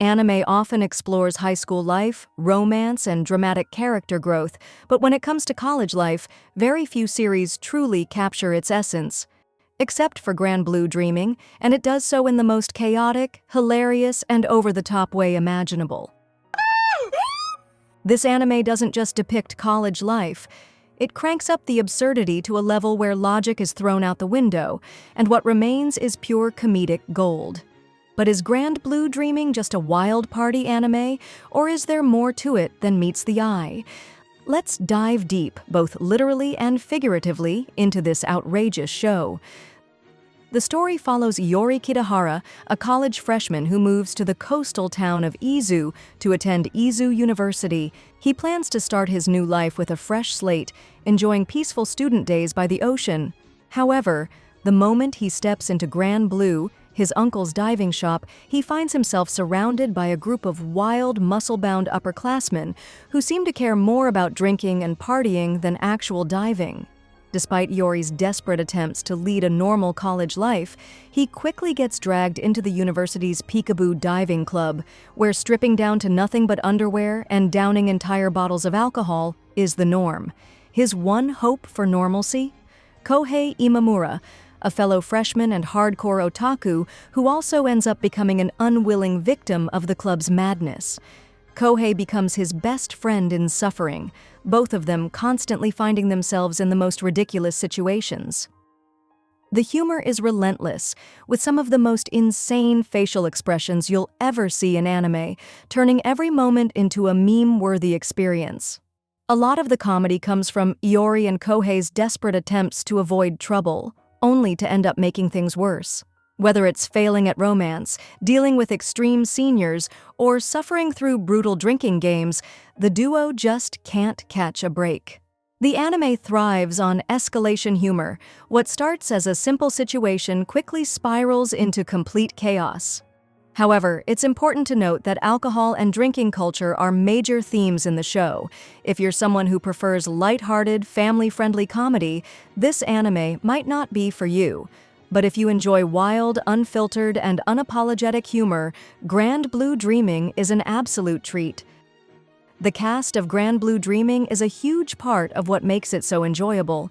Anime often explores high school life, romance, and dramatic character growth, but when it comes to college life, very few series truly capture its essence. Except for Grand Blue Dreaming, and it does so in the most chaotic, hilarious, and over-the-top way imaginable. This anime doesn't just depict college life. It cranks up the absurdity to a level where logic is thrown out the window, and what remains is pure comedic gold. But is Grand Blue Dreaming just a wild party anime, or is there more to it than meets the eye? Let's dive deep, both literally and figuratively, into this outrageous show. The story follows Iori Kitahara, a college freshman who moves to the coastal town of Izu to attend Izu University. He plans to start his new life with a fresh slate, enjoying peaceful student days by the ocean. However, the moment he steps into Grand Blue, his uncle's diving shop, he finds himself surrounded by a group of wild, muscle-bound upperclassmen who seem to care more about drinking and partying than actual diving. Despite Iori's desperate attempts to lead a normal college life, he quickly gets dragged into the university's peekaboo diving club, where stripping down to nothing but underwear and downing entire bottles of alcohol is the norm. His one hope for normalcy? Kohei Imamura, a fellow freshman and hardcore otaku who also ends up becoming an unwilling victim of the club's madness. Kohei becomes his best friend in suffering, both of them constantly finding themselves in the most ridiculous situations. The humor is relentless, with some of the most insane facial expressions you'll ever see in anime, turning every moment into a meme-worthy experience. A lot of the comedy comes from Iori and Kohei's desperate attempts to avoid trouble, only to end up making things worse. Whether it's failing at romance, dealing with extreme seniors, or suffering through brutal drinking games, the duo just can't catch a break. The anime thrives on escalation humor. What starts as a simple situation quickly spirals into complete chaos. However, it's important to note that alcohol and drinking culture are major themes in the show. If you're someone who prefers lighthearted, family-friendly comedy, this anime might not be for you. But if you enjoy wild, unfiltered, and unapologetic humor, Grand Blue Dreaming is an absolute treat. The cast of Grand Blue Dreaming is a huge part of what makes it so enjoyable.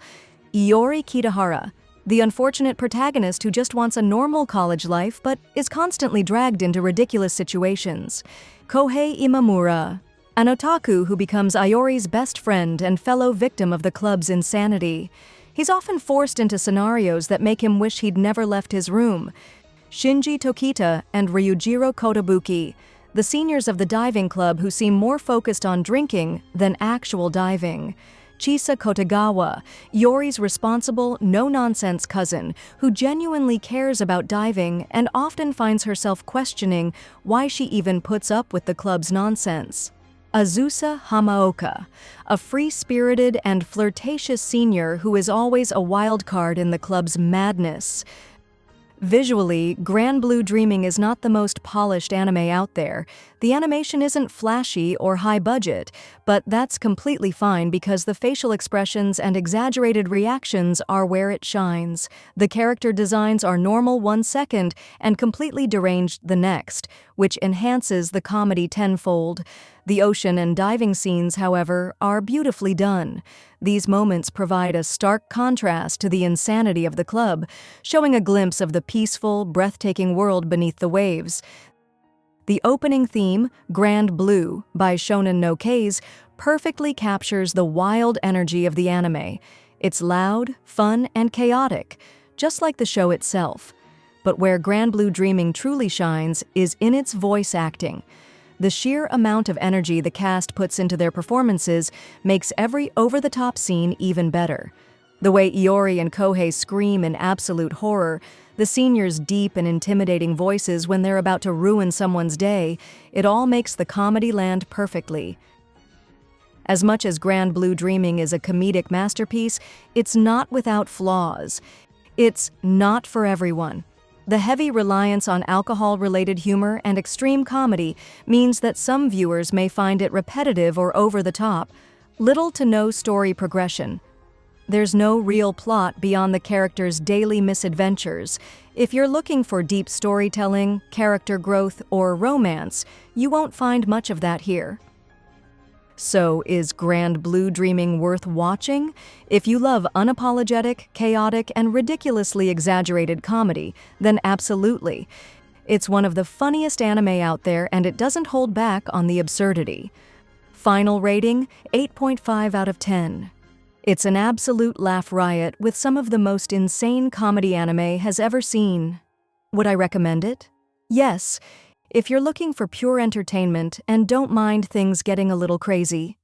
Iori Kitahara, the unfortunate protagonist who just wants a normal college life but is constantly dragged into ridiculous situations. Kohei Imamura, an otaku who becomes Iori's best friend and fellow victim of the club's insanity. He's often forced into scenarios that make him wish he'd never left his room. Shinji Tokita and Ryujiro Kotobuki, the seniors of the diving club who seem more focused on drinking than actual diving. Chisa Kotagawa, Iori's responsible, no-nonsense cousin who genuinely cares about diving and often finds herself questioning why she even puts up with the club's nonsense. Azusa Hamaoka, a free-spirited and flirtatious senior who is always a wild card in the club's madness. Visually, Grand Blue Dreaming is not the most polished anime out there. The animation isn't flashy or high budget, but that's completely fine because the facial expressions and exaggerated reactions are where it shines. The character designs are normal 1 second and completely deranged the next, which enhances the comedy tenfold. The ocean and diving scenes, however, are beautifully done. These moments provide a stark contrast to the insanity of the club, showing a glimpse of the peaceful, breathtaking world beneath the waves. The opening theme, Grand Blue, by Shonen no Kei's, perfectly captures the wild energy of the anime. It's loud, fun, and chaotic, just like the show itself. But where Grand Blue Dreaming truly shines is in its voice acting. The sheer amount of energy the cast puts into their performances makes every over-the-top scene even better. The way Iori and Kohei scream in absolute horror, the seniors' deep and intimidating voices when they're about to ruin someone's day, it all makes the comedy land perfectly. As much as Grand Blue Dreaming is a comedic masterpiece, it's not without flaws. It's not for everyone. The heavy reliance on alcohol-related humor and extreme comedy means that some viewers may find it repetitive or over the top. Little to no story progression. There's no real plot beyond the characters' daily misadventures. If you're looking for deep storytelling, character growth, or romance, you won't find much of that here. So, is Grand Blue Dreaming worth watching? If you love unapologetic, chaotic, and ridiculously exaggerated comedy, then absolutely. It's one of the funniest anime out there, and it doesn't hold back on the absurdity. Final rating, 8.5 out of 10. It's an absolute laugh riot with some of the most insane comedy anime has ever seen. Would I recommend it? Yes, if you're looking for pure entertainment and don't mind things getting a little crazy.